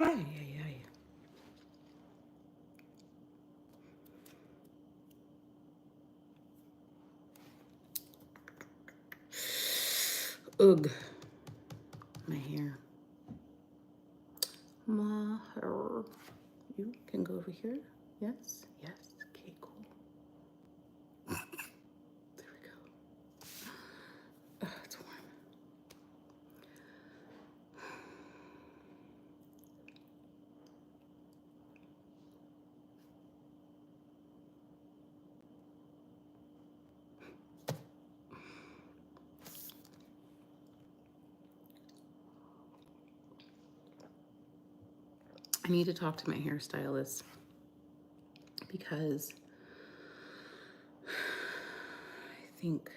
Ay, ay, ay. Ugh. My hair. My hair. You can go over here. Yes? Yes. Okay, cool. There we go. It's warm. I need to talk to my hairstylist because I think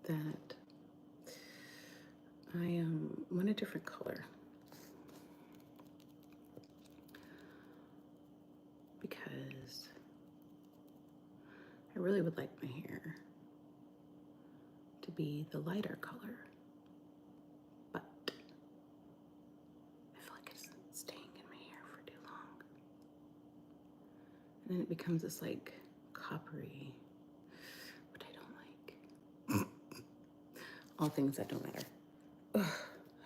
that I want a different color because I really would like my hair to be the lighter color, but I feel like it's staying in my hair for too long. And then it becomes this like coppery, which I don't like. All things that don't matter. Ugh.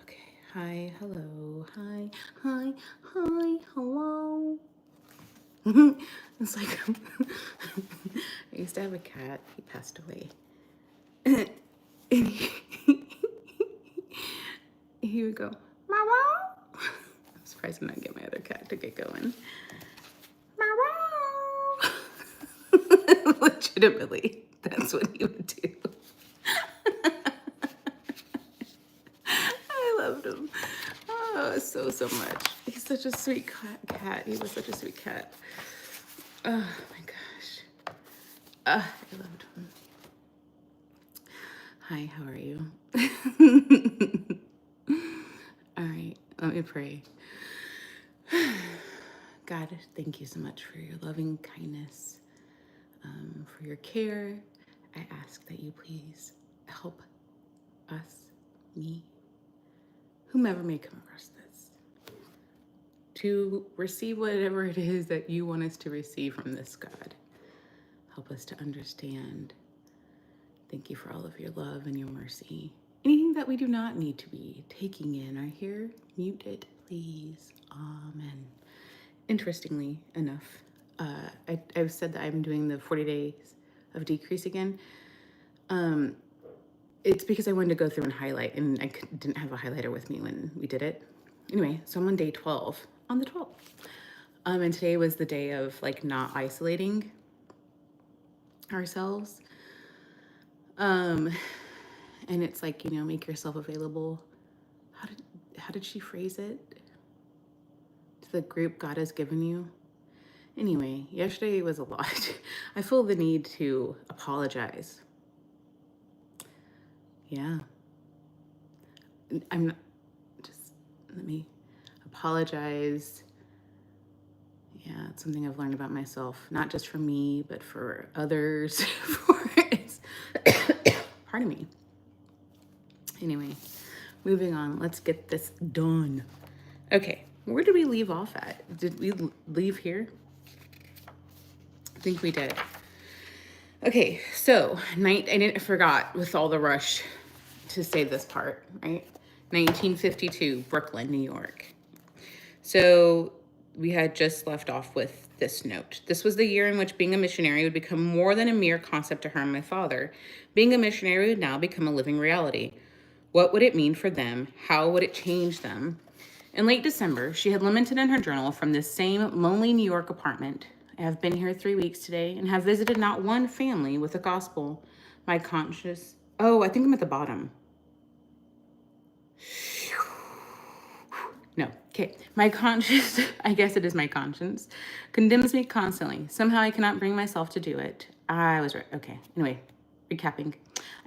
Okay. Hi, hello. Hi, hi, hi, hello. It's like I used to have a cat. He passed away. And he would go, Mama. I'm surprised I'm not getting my other cat to get going. Mama. Legitimately, that's what he would do. I loved him. Oh, so much. He's such a sweet cat. He was such a sweet cat. Oh my gosh. I loved him. Hi, how are you? All right, let me pray. God, thank you so much for your loving kindness, for your care. I ask that you please help us, me, whomever may come across this, to receive whatever it is that you want us to receive from this, God. Help us to understand. Thank you for all of your love and your mercy. Anything that we do not need to be taking in or hear, mute it, please. Amen. Interestingly enough, I've said that I'm doing the 40 days of decrease again. It's because I wanted to go through and highlight, and I didn't have a highlighter with me when we did it. Anyway, so I'm on day 12, on the 12th. And today was the day of like not isolating ourselves. And it's like, you know, make yourself available. How did she phrase it? To the group God has given you. Anyway, yesterday was a lot. I feel the need to apologize. Yeah. I'm not, just let me apologize. Yeah, it's something I've learned about myself, not just for me, but for others. Pardon me. Anyway, moving on. Let's get this done. Okay, where did we leave off at? Did we leave here? I think we did. Okay, so I forgot with all the rush to say this part, right? 1952, Brooklyn, New York. So we had just left off with this note. This was the year in which being a missionary would become more than a mere concept to her and my father. Being a missionary would now become a living reality. What would it mean for them? How would it change them? In late December, she had lamented in her journal from this same lonely New York apartment. I have been here 3 weeks today and have visited not one family with the gospel. My conscience. Oh, I think I'm at the bottom. No, okay. My conscience, I guess it is my conscience, condemns me constantly. Somehow I cannot bring myself to do it. I was right. Okay, anyway, recapping.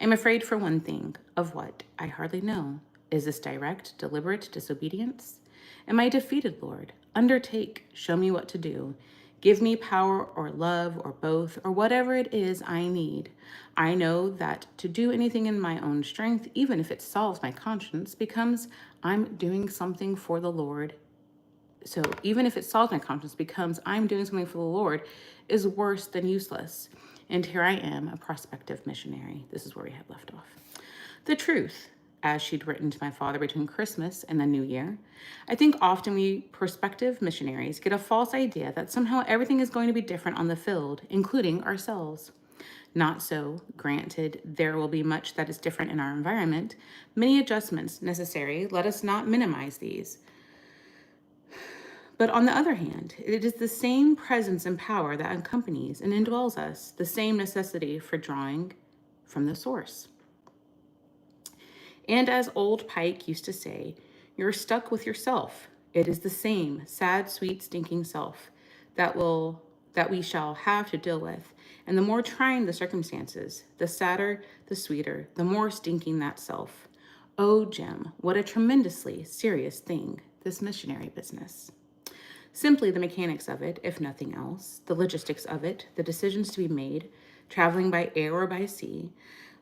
I'm afraid for one thing. Of what? I hardly know. Is this direct, deliberate disobedience? Am I defeated, Lord? Undertake, show me what to do. Give me power or love or both or whatever it is I need. I know that to do anything in my own strength, even if it solves my conscience, becomes I'm doing something for the Lord. So even if it solves my conscience, becomes I'm doing something for the Lord, is worse than useless. And here I am, a prospective missionary. This is where we had left off. The truth, as she'd written to my father between Christmas and the New Year. I think often we prospective missionaries get a false idea that somehow everything is going to be different on the field, including ourselves. Not so. Granted, there will be much that is different in our environment, many adjustments necessary. Let us not minimize these. But on the other hand, it is the same presence and power that accompanies and indwells us, the same necessity for drawing from the source. And as old Pike used to say, you're stuck with yourself. It is the same sad, sweet, stinking self that we shall have to deal with. And the more trying the circumstances, the sadder, the sweeter, the more stinking that self. Oh, Jim, what a tremendously serious thing, this missionary business. Simply the mechanics of it, if nothing else, the logistics of it, the decisions to be made, traveling by air or by sea,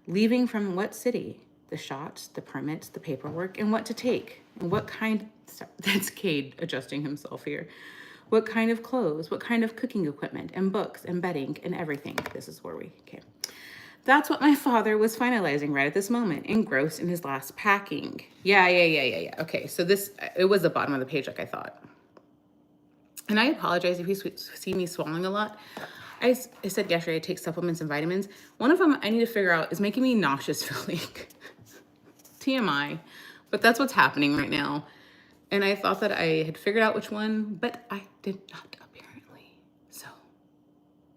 leaving from what city, the shots, the permits, the paperwork, and what to take, and what kind, that's Cade adjusting himself here, what kind of clothes, what kind of cooking equipment, and books, and bedding, and everything. This is where we came. That's what my father was finalizing right at this moment, engrossed in his last packing. Yeah. Okay, so it was the bottom of the page like I thought. And I apologize if you see me swallowing a lot. I said yesterday I take supplements and vitamins. One of them I need to figure out is making me nauseous feeling. TMI, but that's what's happening right now. And I thought that I had figured out which one, but I did not apparently. So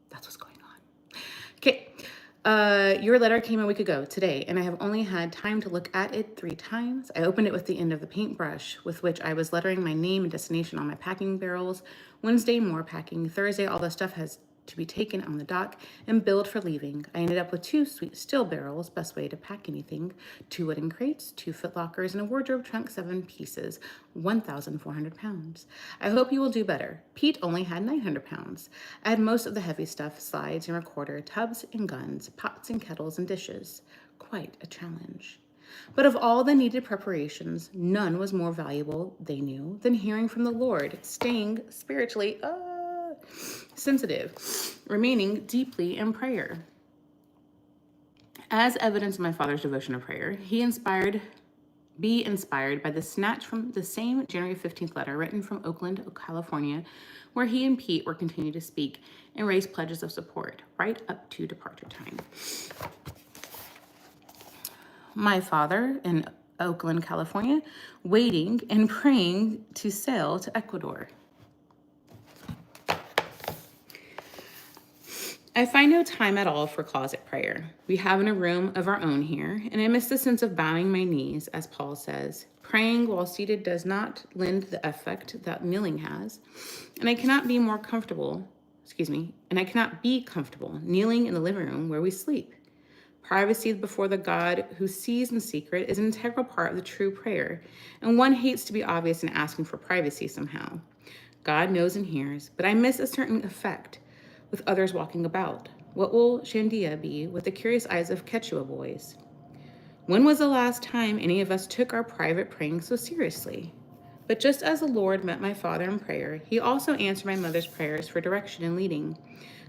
that's what's going on. Okay, your letter came a week ago today, and I have only had time to look at it 3 times. I opened it with the end of the paintbrush with which I was lettering my name and destination on my packing barrels. Wednesday, more packing. Thursday, all the stuff has to be taken on the dock and billed for leaving. I ended up with 2 sweet steel barrels, best way to pack anything, 2 wooden crates, 2 foot lockers, and a wardrobe trunk, 7 pieces, 1,400 pounds. I hope you will do better. Pete only had 900 pounds. I had most of the heavy stuff, slides and recorder, tubs and guns, pots and kettles and dishes. Quite a challenge. But of all the needed preparations, none was more valuable, they knew, than hearing from the Lord, staying spiritually sensitive, remaining deeply in prayer. As evidence of my father's devotion to prayer, be inspired by the snatch from the same January 15th letter written from Oakland, California, where he and Pete were continuing to speak and raise pledges of support right up to departure time. My father in Oakland, California, waiting and praying to sail to Ecuador. I find no time at all for closet prayer. We have a room of our own here, and I miss the sense of bowing my knees, as Paul says. Praying while seated does not lend the effect that kneeling has, and I cannot be comfortable kneeling in the living room where we sleep. Privacy before the God who sees in secret is an integral part of the true prayer, and one hates to be obvious in asking for privacy somehow. God knows and hears, but I miss a certain effect with others walking about. What will Shandia be with the curious eyes of Quechua boys? When was the last time any of us took our private praying so seriously? But just as the Lord met my father in prayer, he also answered my mother's prayers for direction and leading.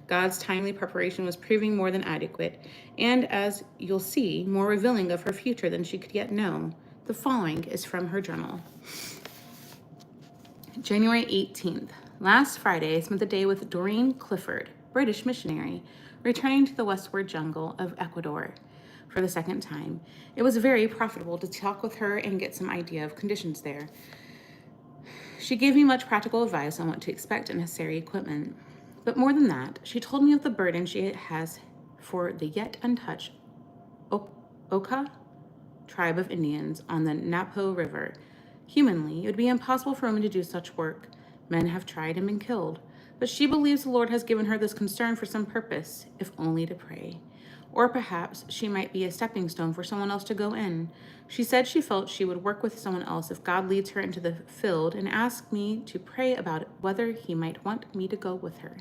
God's timely preparation was proving more than adequate, and as you'll see, more revealing of her future than she could yet know. The following is from her journal. January 18th. Last Friday, I spent the day with Doreen Clifford, British missionary, returning to the westward jungle of Ecuador for the 2nd time. It was very profitable to talk with her and get some idea of conditions there. She gave me much practical advice on what to expect and necessary equipment. But more than that, she told me of the burden she has for the yet untouched Oka tribe of Indians on the Napo River. Humanly, it would be impossible for women to do such work. Men have tried and been killed. But she believes the Lord has given her this concern for some purpose, if only to pray. Or perhaps she might be a stepping stone for someone else to go in. She said she felt she would work with someone else if God leads her into the field, and asked me to pray about whether he might want me to go with her.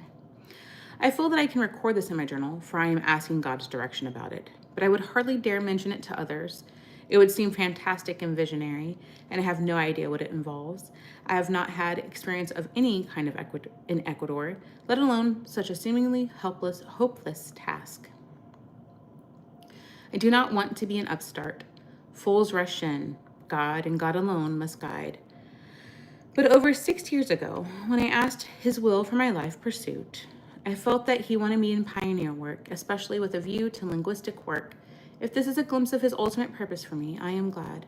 I feel that I can record this in my journal, for I am asking God's direction about it, but I would hardly dare mention it to others. It would seem fantastic and visionary, and I have no idea what it involves. I have not had experience of any kind of in Ecuador, let alone such a seemingly hopeless task. I do not want to be an upstart. Fools rush in. God and God alone must guide. But over 6 years ago, when I asked his will for my life pursuit, I felt that he wanted me in pioneer work, especially with a view to linguistic work. If this is a glimpse of his ultimate purpose for me, I am glad.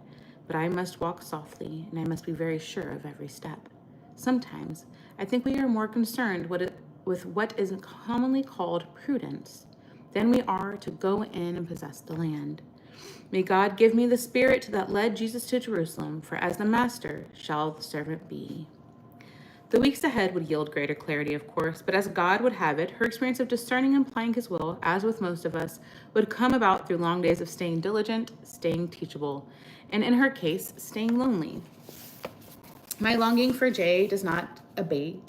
But I must walk softly, and I must be very sure of every step. Sometimes, I think we are more concerned with what is commonly called prudence than we are to go in and possess the land. May God give me the spirit that led Jesus to Jerusalem, for as the master shall the servant be. The weeks ahead would yield greater clarity, of course, but as God would have it, her experience of discerning and applying his will, as with most of us, would come about through long days of staying diligent, staying teachable, and in her case, staying lonely. My longing for Jay does not obey.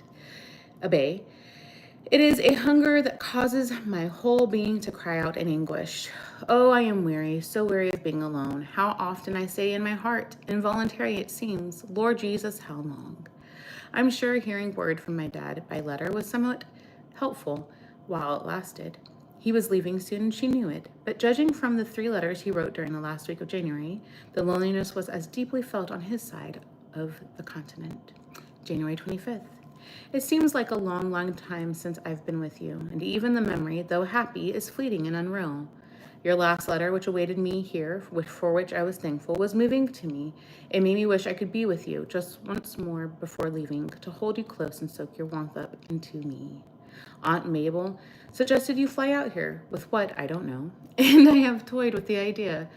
It is a hunger that causes my whole being to cry out in anguish. Oh, I am weary, so weary of being alone. How often I say in my heart, involuntary it seems, Lord Jesus, how long? I'm sure hearing word from my dad by letter was somewhat helpful while it lasted. He was leaving soon and she knew it, but judging from the 3 letters he wrote during the last week of January, the loneliness was as deeply felt on his side of the continent. January 25th. It seems like a long, long time since I've been with you, and even the memory, though happy, is fleeting and unreal. Your last letter, which awaited me here, for which I was thankful, was moving to me. It made me wish I could be with you just once more before leaving, to hold you close and soak your warmth up into me. Aunt Mabel suggested you fly out here, with what, I don't know, and I have toyed with the idea.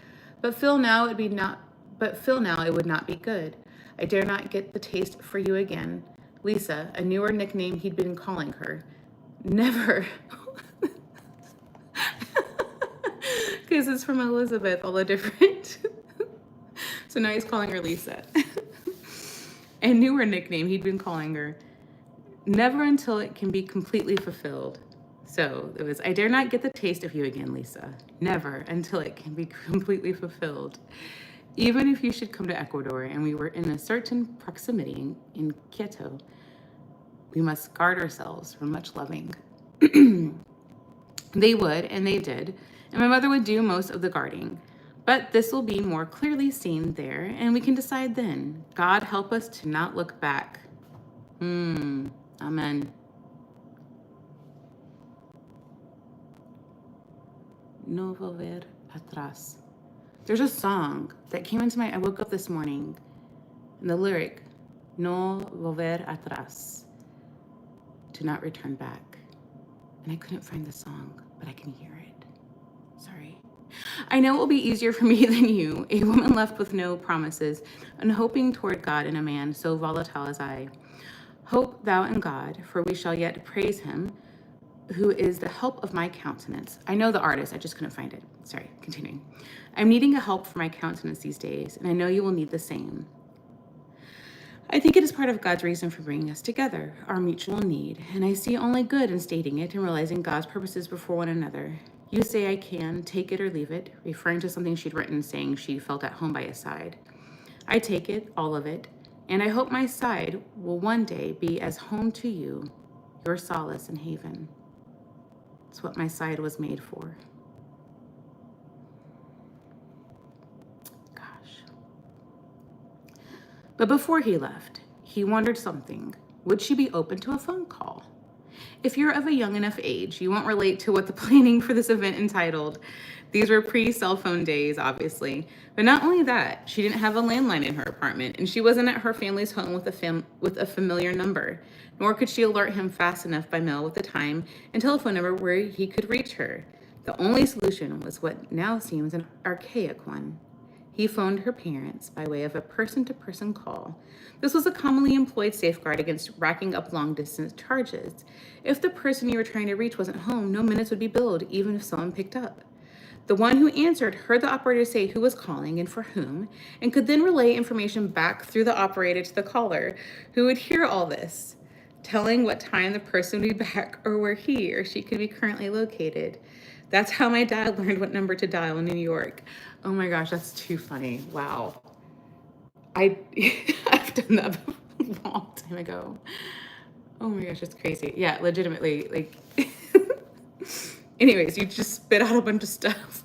But Phil now it would not be good. I dare not get the taste for you again. Lisa, a newer nickname he'd been calling her. Never. Because it's from Elisabeth, all the different. So now he's calling her Lisa. A newer nickname he'd been calling her. Never until it can be completely fulfilled. So it was, I dare not get the taste of you again, Lisa. Never until it can be completely fulfilled. Even if you should come to Ecuador and we were in a certain proximity in Quito, we must guard ourselves from much loving. They would, and they did, and my mother would do most of the guarding. But this will be more clearly seen there, and we can decide then. God help us to not look back. Amen. No volver atrás. There's a song that came into I woke up this morning, and the lyric, no volver atrás, to not return back. And I couldn't find the song, but I can hear it. Sorry. I know it will be easier for me than you, a woman left with no promises, and hoping toward God in a man so volatile as I. Hope thou in God, for we shall yet praise him, who is the help of my countenance. I know the artist, I just couldn't find it. Sorry, continuing. I'm needing a help for my countenance these days, and I know you will need the same. I think it is part of God's reason for bringing us together, our mutual need, and I see only good in stating it and realizing God's purposes before one another. You say I can take it or leave it, referring to something she'd written saying she felt at home by his side. I take it, all of it, and I hope my side will one day be as home to you, your solace and haven. It's what my side was made for. Gosh. But before he left, he wondered something. Would she be open to a phone call? If you're of a young enough age, you won't relate to what the planning for this event entitled. These were pre-cell phone days, obviously. But not only that, she didn't have a landline in her apartment, and she wasn't at her family's home with a familiar number, nor could she alert him fast enough by mail with the time and telephone number where he could reach her. The only solution was what now seems an archaic one. He phoned her parents by way of a person-to-person call. This was a commonly employed safeguard against racking up long-distance charges. If the person you were trying to reach wasn't home, no minutes would be billed, even if someone picked up. The one who answered heard the operator say who was calling and for whom, and could then relay information back through the operator to the caller, who would hear all this, telling what time the person would be back or where he or she could be currently located. That's how my dad learned what number to dial in New York. Oh my gosh, that's too funny. Wow. I've done that a long time ago. Oh my gosh, it's crazy. Yeah, legitimately, like, anyways, you just spit out a bunch of stuff.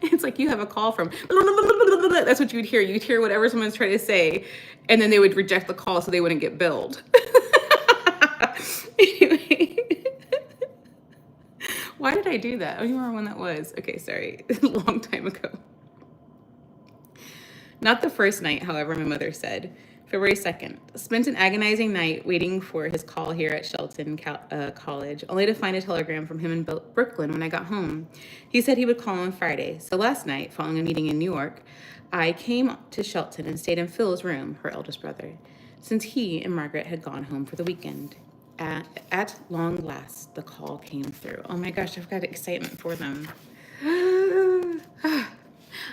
It's like you have a call from, that's what you would hear. You'd hear whatever someone's trying to say, and then they would reject the call so they wouldn't get billed. Anyway, why did I do that? I don't even remember when that was. Okay, sorry, a long time ago. Not the first night, however, my mother said. February 2nd, spent an agonizing night waiting for his call here at Shelton College, only to find a telegram from him in Brooklyn when I got home. He said he would call on Friday. So last night, following a meeting in New York, I came to Shelton and stayed in Phil's room, her eldest brother, since he and Margaret had gone home for the weekend. At long last, the call came through. Oh my gosh, I've got excitement for them.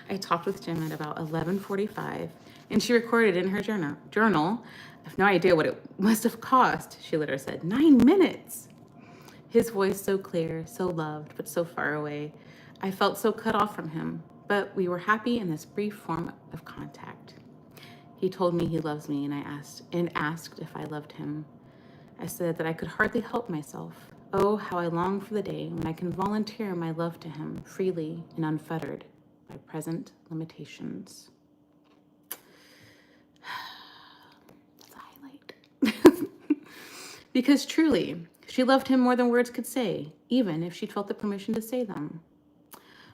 I talked with Jim at about 11:45, and she recorded in her journal. I have no idea what it must have cost. She later said, 9 minutes. His voice so clear, so loved, but so far away. I felt so cut off from him, but we were happy in this brief form of contact. He told me he loves me, and asked if I loved him. I said that I could hardly help myself. Oh, how I long for the day when I can volunteer my love to him freely and unfettered by present limitations. That's a highlight. Because truly, she loved him more than words could say, even if she'd felt the permission to say them.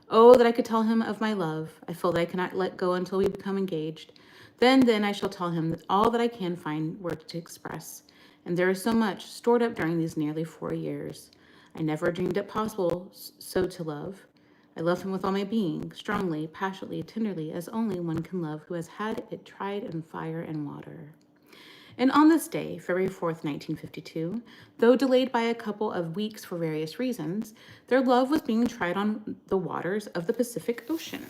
Oh, that I could tell him of my love. I feel that I cannot let go until we become engaged. Then I shall tell him all that I can find words to express. And there is so much stored up during these nearly 4 years. I never dreamed it possible so to love. I love him with all my being, strongly, passionately, tenderly, as only one can love who has had it tried in fire and water. And on this day, February 4th, 1952, though delayed by a couple of weeks for various reasons, their love was being tried on the waters of the Pacific Ocean.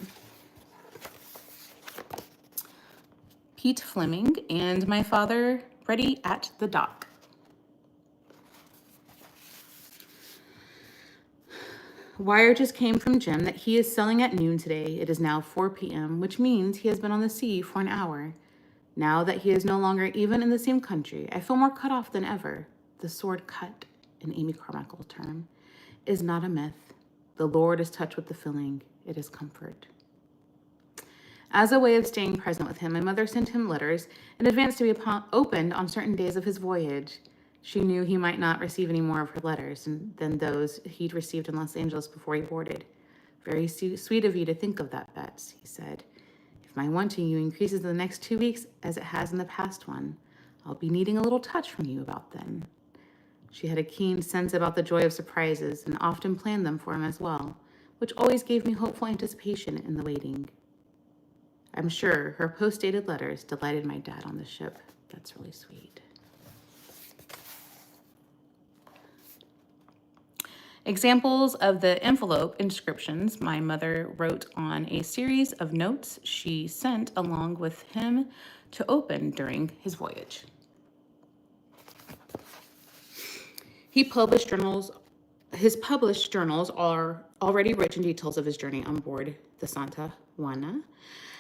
Pete Fleming and my father ready at the dock. Wire just came from Jim that he is sailing at noon today. It is now 4 p.m., which means he has been on the sea for an hour. Now that he is no longer even in the same country, I feel more cut off than ever. The sword cut, in Amy Carmichael's term, is not a myth. The Lord is touched with the feeling. It is comfort. As a way of staying present with him, my mother sent him letters in advance to be opened on certain days of his voyage. She knew he might not receive any more of her letters than those he'd received in Los Angeles before he boarded. Very sweet of you to think of that, Bets, he said. If my wanting you increases in the next 2 weeks as it has in the past one, I'll be needing a little touch from you about then. She had a keen sense about the joy of surprises and often planned them for him as well, which always gave me hopeful anticipation in the waiting. I'm sure her post-dated letters delighted my dad on the ship. That's really sweet. Examples of the envelope inscriptions my mother wrote on a series of notes she sent along with him to open during his voyage. His published journals are already rich in details of his journey on board the Santa Juana.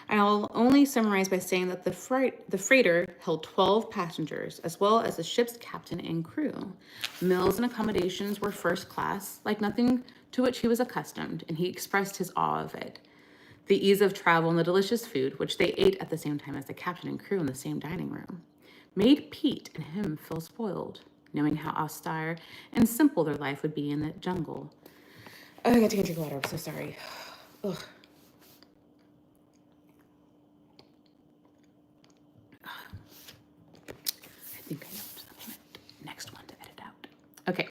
I'll only summarize by saying that the freighter held 12 passengers, as well as the ship's captain and crew. Meals and accommodations were first class, like nothing to which he was accustomed, and he expressed his awe of it. The ease of travel and the delicious food, which they ate at the same time as the captain and crew in the same dining room, made Pete and him feel spoiled, knowing how austere and simple their life would be in the jungle. Oh, I got to get your water. I'm so sorry. Ugh. I think I know the next one to edit out. Okay.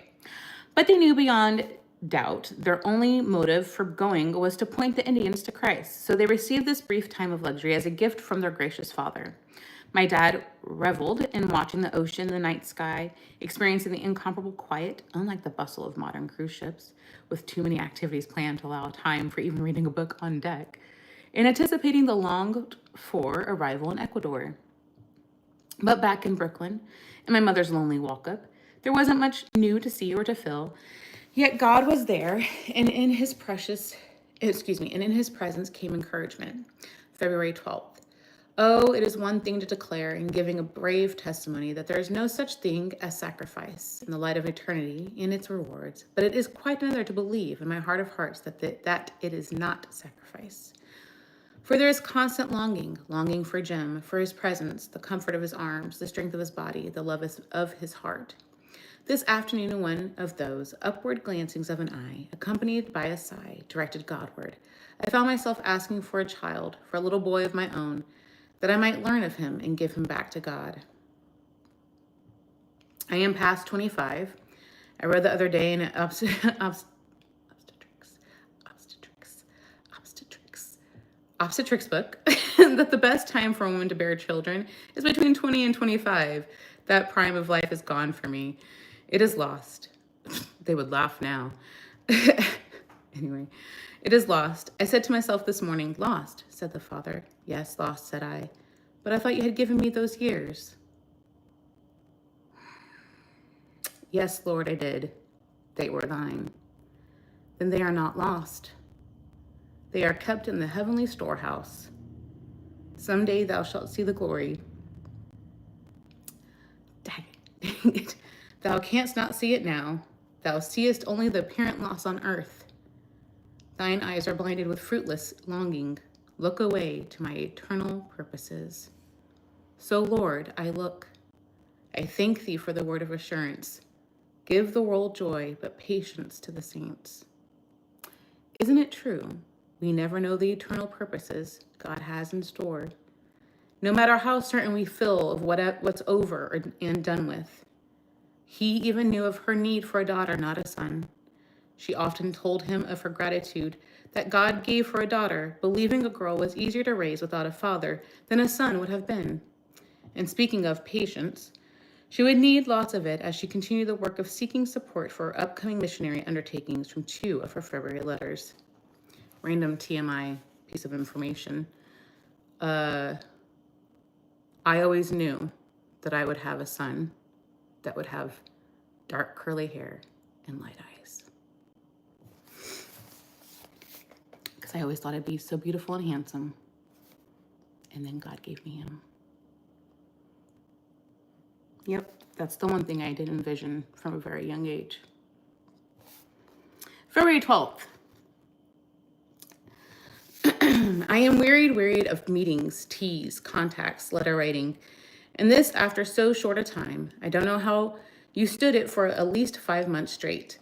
But they knew beyond doubt their only motive for going was to point the Indians to Christ. So they received this brief time of luxury as a gift from their gracious father. My dad reveled in watching the ocean, the night sky, experiencing the incomparable quiet, unlike the bustle of modern cruise ships, with too many activities planned to allow time for even reading a book on deck, and anticipating the longed-for arrival in Ecuador. But back in Brooklyn, in my mother's lonely walk-up, there wasn't much new to see or to feel, yet God was there, and in his presence came encouragement. February 12th. Oh, it is one thing to declare in giving a brave testimony that there is no such thing as sacrifice in the light of eternity and its rewards, but it is quite another to believe in my heart of hearts that it is not sacrifice. For there is constant longing for Jim, for his presence, the comfort of his arms, the strength of his body, the love of his heart. This afternoon, one of those upward glancings of an eye, accompanied by a sigh, directed Godward. I found myself asking for a child, for a little boy of my own, that I might learn of him and give him back to God. I am past 25. I read the other day in an obstetrics book that the best time for a woman to bear children is between 20 and 25. That prime of life is gone for me. It is lost. They would laugh now. Anyway, it is lost. I said to myself this morning, lost, said the father. Yes, lost, said I. But I thought you had given me those years. Yes, Lord, I did. They were thine. Then they are not lost. They are kept in the heavenly storehouse. Someday thou shalt see the glory. Dang it. Thou canst not see it now. Thou seest only the apparent loss on earth. Thine eyes are blinded with fruitless longing. Look away to my eternal purposes. So, Lord, I look. I thank thee for the word of assurance. Give the world joy, but patience to the saints. Isn't it true? We never know the eternal purposes God has in store. No matter how certain we feel of what's over and done with. He even knew of her need for a daughter, not a son. She often told him of her gratitude that God gave her a daughter, believing a girl was easier to raise without a father than a son would have been. And speaking of patience, she would need lots of it as she continued the work of seeking support for her upcoming missionary undertakings from 2 of her February letters. Random TMI piece of information. I always knew that I would have a son that would have dark curly hair and light eyes. Because I always thought I'd be so beautiful and handsome. And then God gave me him. Yep, that's the one thing I did envision from a very young age. February 12th. I am wearied of meetings, teas, contacts, letter writing, and this after so short a time. I don't know how you stood it for at least 5 months straight.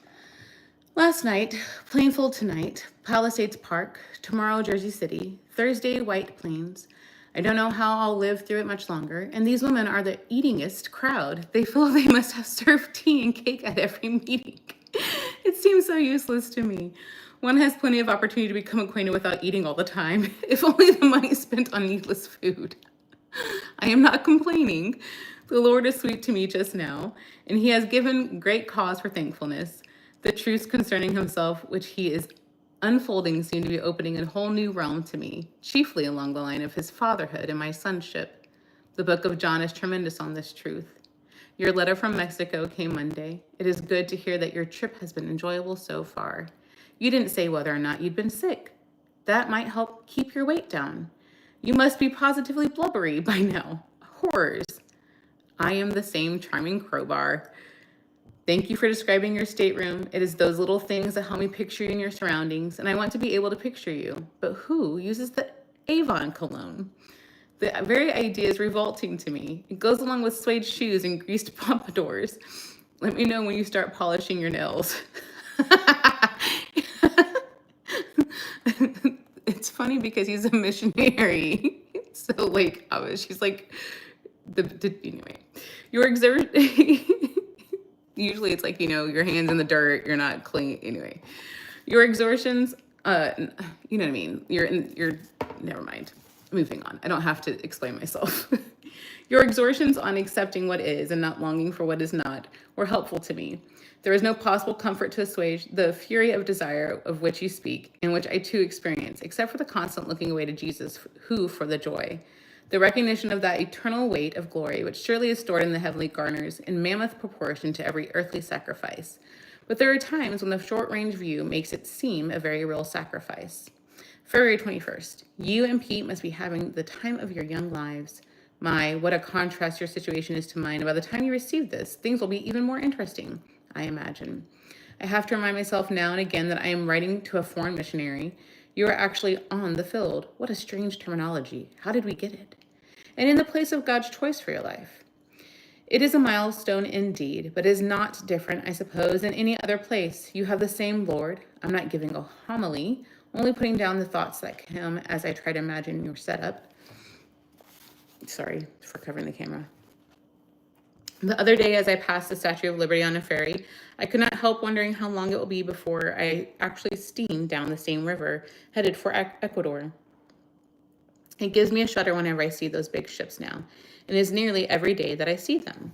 Last night, Plainfield tonight, Palisades Park, tomorrow Jersey City, Thursday White Plains. I don't know how I'll live through it much longer, and these women are the eatingest crowd. They feel they must have served tea and cake at every meeting. It seems so useless to me. One has plenty of opportunity to become acquainted without eating all the time, if only the money spent on needless food. I am not complaining. The Lord is sweet to me just now, and he has given great cause for thankfulness. The truths concerning himself, which he is unfolding, seem to be opening a whole new realm to me, chiefly along the line of his fatherhood and my sonship. The book of John is tremendous on this truth. Your letter from Mexico came Monday. It is good to hear that your trip has been enjoyable so far. You didn't say whether or not you'd been sick. That might help keep your weight down. You must be positively blubbery by now. Horrors. I am the same charming crowbar. Thank you for describing your stateroom. It is those little things that help me picture you in your surroundings, and I want to be able to picture you. But who uses the Avon cologne? The very idea is revolting to me. It goes along with suede shoes and greased pompadours. Let me know when you start polishing your nails. It's funny because he's a missionary. So she's like, anyway, usually it's like, your hands in the dirt, you're not clean. Anyway, your exertions, you know what I mean? You're never mind. Moving on. I don't have to explain myself. Your exhortations on accepting what is and not longing for what is not were helpful to me. There is no possible comfort to assuage the fury of desire of which you speak, and which I too experience, except for the constant looking away to Jesus, who, for the joy, the recognition of that eternal weight of glory, which surely is stored in the heavenly garners in mammoth proportion to every earthly sacrifice. But there are times when the short-range view makes it seem a very real sacrifice. February 21st. You and Pete must be having the time of your young lives. My, what a contrast your situation is to mine. By the time you receive this, things will be even more interesting, I imagine. I have to remind myself now and again that I am writing to a foreign missionary. You are actually on the field. What a strange terminology. How did we get it? And in the place of God's choice for your life. It is a milestone indeed, but is not different, I suppose, than any other place. You have the same Lord. I'm not giving a homily, only putting down the thoughts that come as I try to imagine your setup. Sorry for covering the camera. The other day, as I passed the Statue of Liberty on a ferry, I could not help wondering how long it will be before I actually steam down the same river, headed for Ecuador. It gives me a shudder whenever I see those big ships now, and it is nearly every day that I see them.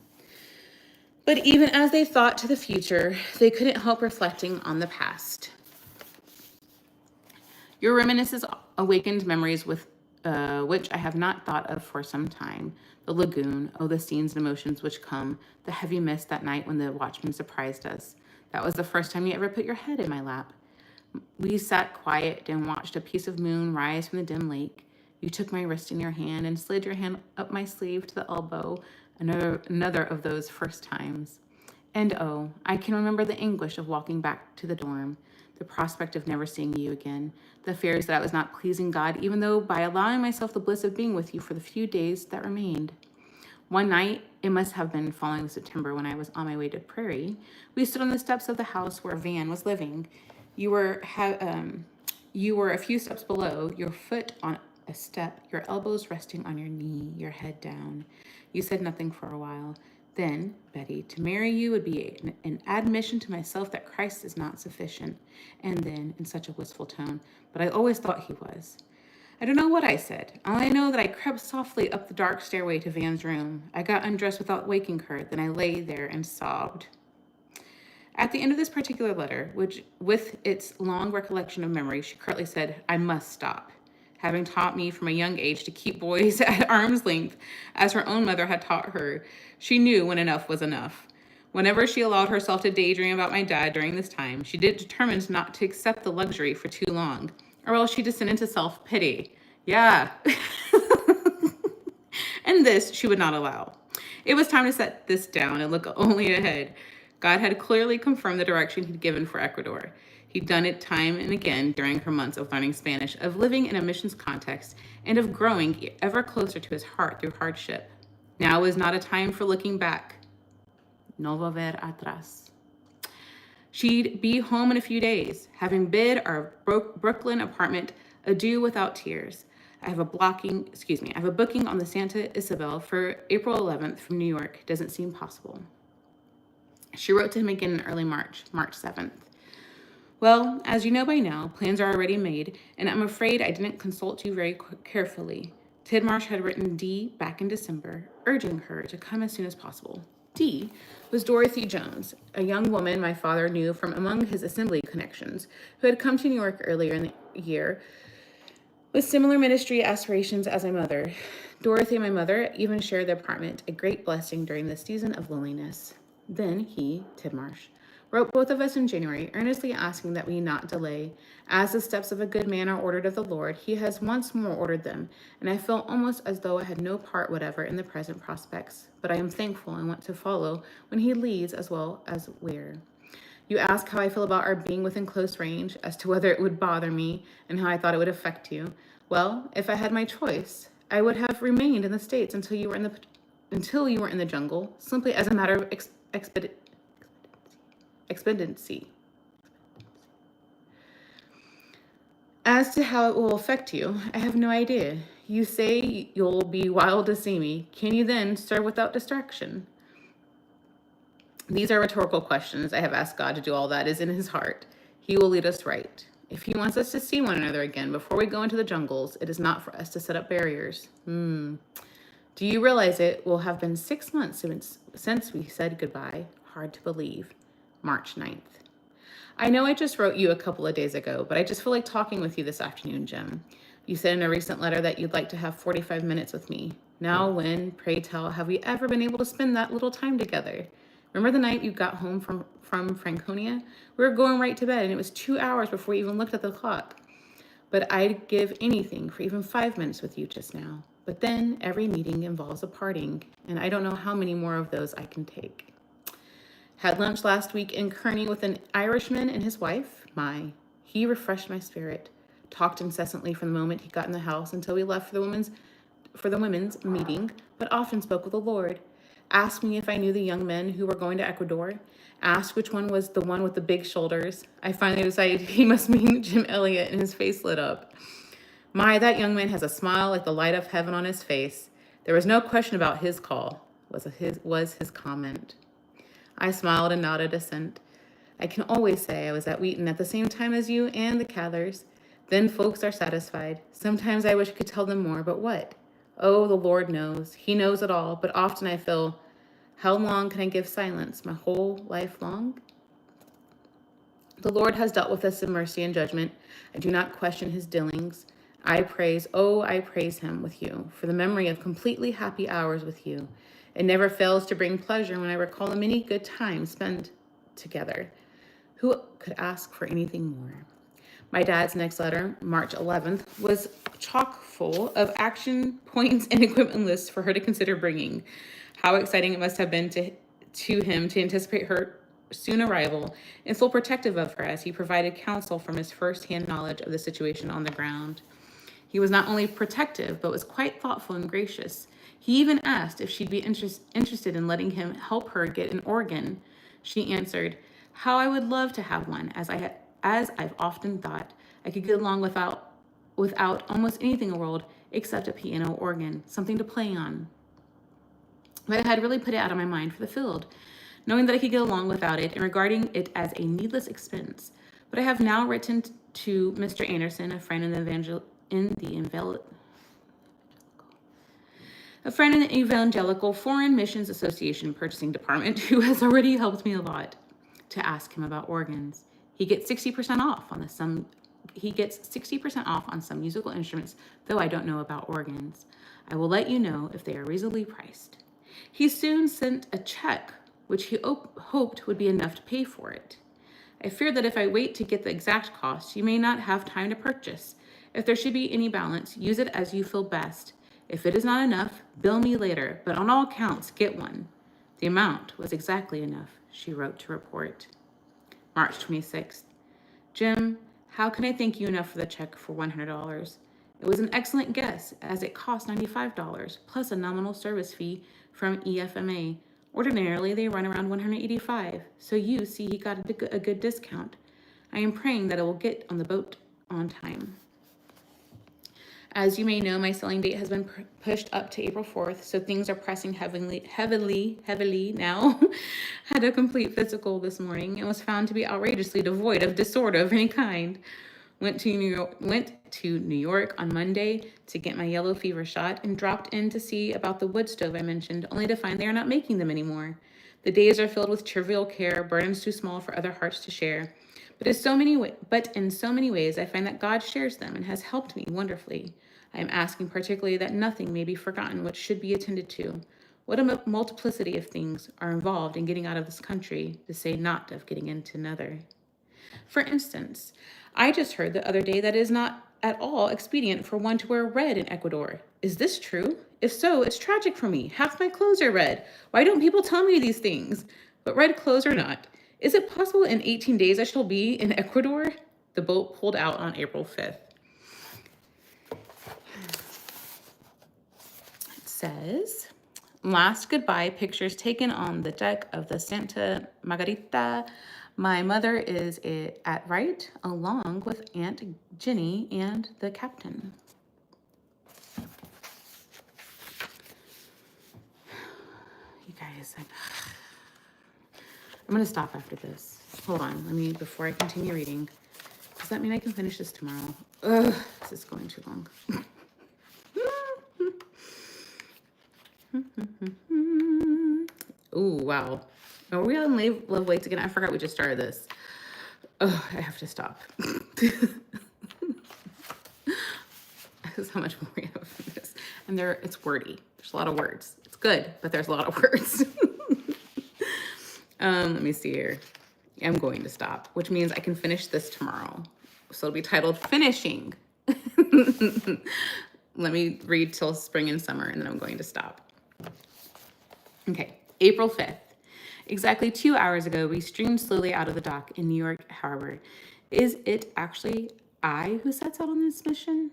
But even as they thought to the future, they couldn't help reflecting on the past. Your reminiscences awakened memories with which I have not thought of for some time. The lagoon, oh, the scenes and emotions which come, the heavy mist that night when the watchman surprised us. That was the first time you ever put your head in my lap. We sat quiet and watched a piece of moon rise from the dim lake. You took my wrist in your hand and slid your hand up my sleeve to the elbow, another of those first times. And oh, I can remember the anguish of walking back to the dorm, the prospect of never seeing you again, the fears that I was not pleasing God, even though by allowing myself the bliss of being with you for the few days that remained. One night, it must have been following September when I was on my way to Prairie, we stood on the steps of the house where Van was living. You were a few steps below, your foot on a step, your elbows resting on your knee, your head down. You said nothing for a while. Then, Betty, to marry you would be an admission to myself that Christ is not sufficient. And then, in such a wistful tone, but I always thought he was. I don't know what I said. All I know that I crept softly up the dark stairway to Van's room. I got undressed without waking her. Then I lay there and sobbed. At the end of this particular letter, which with its long recollection of memory, she curtly said, I must stop. Having taught me from a young age to keep boys at arm's length, as her own mother had taught her, she knew when enough was enough. Whenever she allowed herself to daydream about my dad during this time, she did determine not to accept the luxury for too long, or else she descended into self-pity. Yeah. And this she would not allow. It was time to set this down and look only ahead. God had clearly confirmed the direction he'd given for Ecuador. He'd done it time and again during her months of learning Spanish, of living in a missions context, and of growing ever closer to his heart through hardship. Now is not a time for looking back. No volver atrás. She'd be home in a few days, having bid our Brooklyn apartment adieu without tears. I have a booking on the Santa Isabel for April 11th from New York. Doesn't seem possible. She wrote to him again in early March 7th. Well, as you know by now, plans are already made, and I'm afraid I didn't consult you very carefully. Tidmarsh had written Dee back in December, urging her to come as soon as possible. Dee was Dorothy Jones, a young woman my father knew from among his assembly connections, who had come to New York earlier in the year with similar ministry aspirations as my mother. Dorothy and my mother even shared the apartment, a great blessing during the season of loneliness. Then he, Tidmarsh, wrote both of us in January, earnestly asking that we not delay. As the steps of a good man are ordered of the Lord, he has once more ordered them, and I felt almost as though I had no part whatever in the present prospects. But I am thankful and want to follow when he leads as well as where. You ask how I feel about our being within close range, as to whether it would bother me, and how I thought it would affect you. Well, if I had my choice, I would have remained in the States until you were in the jungle, simply as a matter of expediency. As to how it will affect you, I have no idea. You say you'll be wild to see me. Can you then serve without distraction? These are rhetorical questions. I have asked God to do all that is in his heart. He will lead us right. If he wants us to see one another again before we go into the jungles, it is not for us to set up barriers. Do you realize it will have been 6 months since we said goodbye? Hard to believe. March 9th. I know I just wrote you a couple of days ago, but I just feel like talking with you this afternoon, Jim. You said in a recent letter that you'd like to have 45 minutes with me. Now, when, pray tell, have we ever been able to spend that little time together? Remember the night you got home from Franconia? We were going right to bed, and it was 2 hours before we even looked at the clock. But I'd give anything for even 5 minutes with you just now. But then every meeting involves a parting, and I don't know how many more of those I can take. Had lunch last week in Kearney with an Irishman and his wife. He refreshed my spirit. Talked incessantly from the moment he got in the house until we left for the women's meeting, but often spoke of the Lord. Asked me if I knew the young men who were going to Ecuador. Asked which one was the one with the big shoulders. I finally decided he must mean Jim Elliot, and his face lit up. That young man has a smile like the light of heaven on his face. There was no question about his call, was his comment. I smiled and nodded assent. I can always say I was at Wheaton at the same time as you and the Cathers. Then folks are satisfied. Sometimes I wish I could tell them more, but what? Oh, the Lord knows. He knows it all, but often I feel, how long can I give silence? My whole life long? The Lord has dealt with us in mercy and judgment. I do not question his dealings. I praise him with you for the memory of completely happy hours with you. It never fails to bring pleasure when I recall the many good times spent together. Who could ask for anything more? My dad's next letter, March 11th, was chock full of action points and equipment lists for her to consider bringing. How exciting it must have been to him to anticipate her soon arrival and so protective of her as he provided counsel from his first-hand knowledge of the situation on the ground. He was not only protective, but was quite thoughtful and gracious. He even asked if she'd be interested in letting him help her get an organ. She answered, how I would love to have one, as I've often thought. I could get along without almost anything in the world except a piano organ, something to play on. But I had really put it out of my mind for the field, knowing that I could get along without it and regarding it as a needless expense. But I have now written to Mr. Anderson, a friend in the Evangelical Foreign Missions Association purchasing department, who has already helped me a lot, to ask him about organs. He gets 60% off on some musical instruments, though I don't know about organs. I will let you know if they are reasonably priced. He soon sent a check, which he hoped would be enough to pay for it. I fear that if I wait to get the exact cost, you may not have time to purchase. If there should be any balance, use it as you feel best. If it is not enough, bill me later, but on all accounts, get one. The amount was exactly enough, she wrote to report. March 26th. Jim, how can I thank you enough for the check for $100? It was an excellent guess, as it cost $95, plus a nominal service fee from EFMA. Ordinarily, they run around $185, so you see he got a good discount. I am praying that it will get on the boat on time. As you may know, my selling date has been pushed up to April 4th, so things are pressing heavily now. Had a complete physical this morning and was found to be outrageously devoid of disorder of any kind. Went to New York on Monday to get my yellow fever shot and dropped in to see about the wood stove I mentioned, only to find they are not making them anymore. The days are filled with trivial care, burdens too small for other hearts to share. But in so many ways, I find that God shares them and has helped me wonderfully. I am asking particularly that nothing may be forgotten which should be attended to. What a multiplicity of things are involved in getting out of this country, to say not of getting into another. For instance, I just heard the other day that it is not at all expedient for one to wear red in Ecuador. Is this true? If so, it's tragic for me. Half my clothes are red. Why don't people tell me these things? But red clothes or not, is it possible in 18 days I shall be in Ecuador? The boat pulled out on April 5th. It says, last goodbye pictures taken on the deck of the Santa Margarita. My mother is at right, along with Aunt Jenny and the captain. You guys, I'm going to stop after this. Hold on, before I continue reading. Does that mean I can finish this tomorrow? Ugh, this is going too long. Ooh, wow. Are we on Love Waits again? I forgot we just started this. Oh, I have to stop. That's how much more we have from this. And it's wordy. There's a lot of words. It's good, but there's a lot of words. Let me see here. I'm going to stop, which means I can finish this tomorrow. So it'll be titled Finishing. Let me read till spring and summer, and then I'm going to stop. Okay, April 5th. Exactly 2 hours ago, we streamed slowly out of the dock in New York Harbor. Is it actually I who sets out on this mission?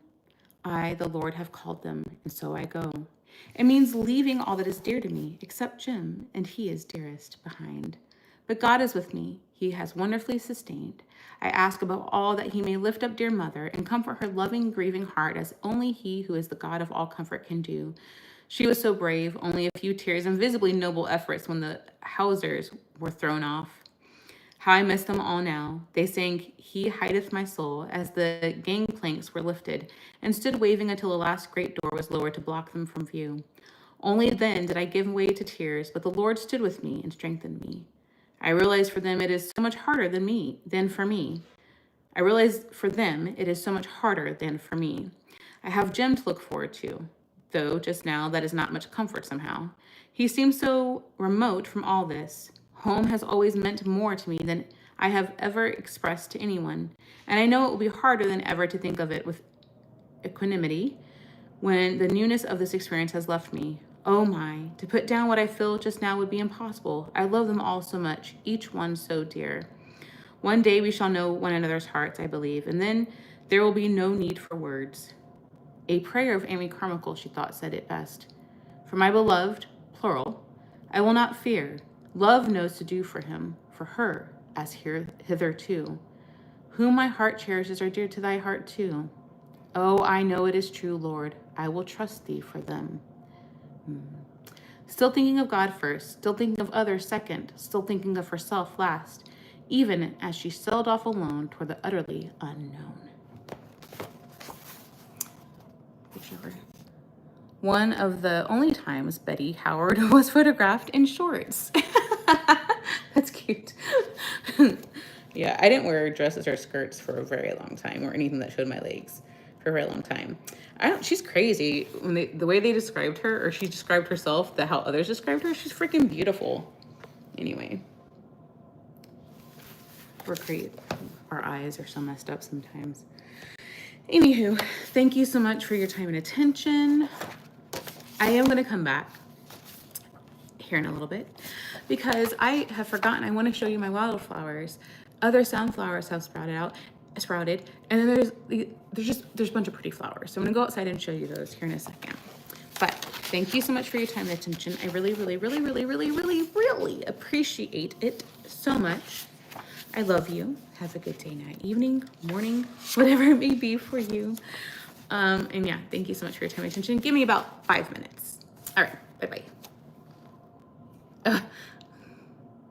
I, the Lord, have called them, and so I go. It means leaving all that is dear to me, except Jim, and he is dearest behind. But God is with me. He has wonderfully sustained. I ask above all that he may lift up dear mother and comfort her loving, grieving heart as only he who is the God of all comfort can do. She was so brave, only a few tears and visibly noble efforts when the hawsers were thrown off. How I miss them all now. They sang He Hideth My Soul as the gangplanks were lifted and stood waving until the last great door was lowered to block them from view. Only then did I give way to tears, but the Lord stood with me and strengthened me. I realize for them it is so much harder than for me. I realize for them it is so much harder than for me. I have Jim to look forward to, though just now that is not much comfort somehow. He seems so remote from all this. Home has always meant more to me than I have ever expressed to anyone, and I know it will be harder than ever to think of it with equanimity when the newness of this experience has left me. Oh my, to put down what I feel just now would be impossible. I love them all so much, each one so dear. One day we shall know one another's hearts, I believe, and then there will be no need for words. A prayer of Amy Carmichael, she thought, said it best. For my beloved, plural, I will not fear. Love knows to do for him, for her, as hitherto. Whom my heart cherishes are dear to thy heart too. Oh, I know it is true, Lord. I will trust thee for them. Still thinking of God first, still thinking of others second, still thinking of herself last, even as she sailed off alone toward the utterly unknown. Whichever. One of the only times Betty Howard was photographed in shorts. That's cute. Yeah, I didn't wear dresses or skirts for a very long time, or anything that showed my legs for a very long time. She's crazy. When the way they described her, or she described herself, how others described her, she's freaking beautiful. Anyway, we're great. Our eyes are so messed up sometimes. Anywho, thank you so much for your time and attention. I am going to come back here in a little bit because I have forgotten. I want to show you my wildflowers. Other sunflowers have sprouted, and then there's a bunch of pretty flowers. So I'm going to go outside and show you those here in a second. But thank you so much for your time and attention. I really, really, really, really, really, really, really appreciate it so much. I love you. Have a good day, night, evening, morning, whatever it may be for you. And yeah, thank you so much for your time and attention. Give me about 5 minutes. All right, bye-bye.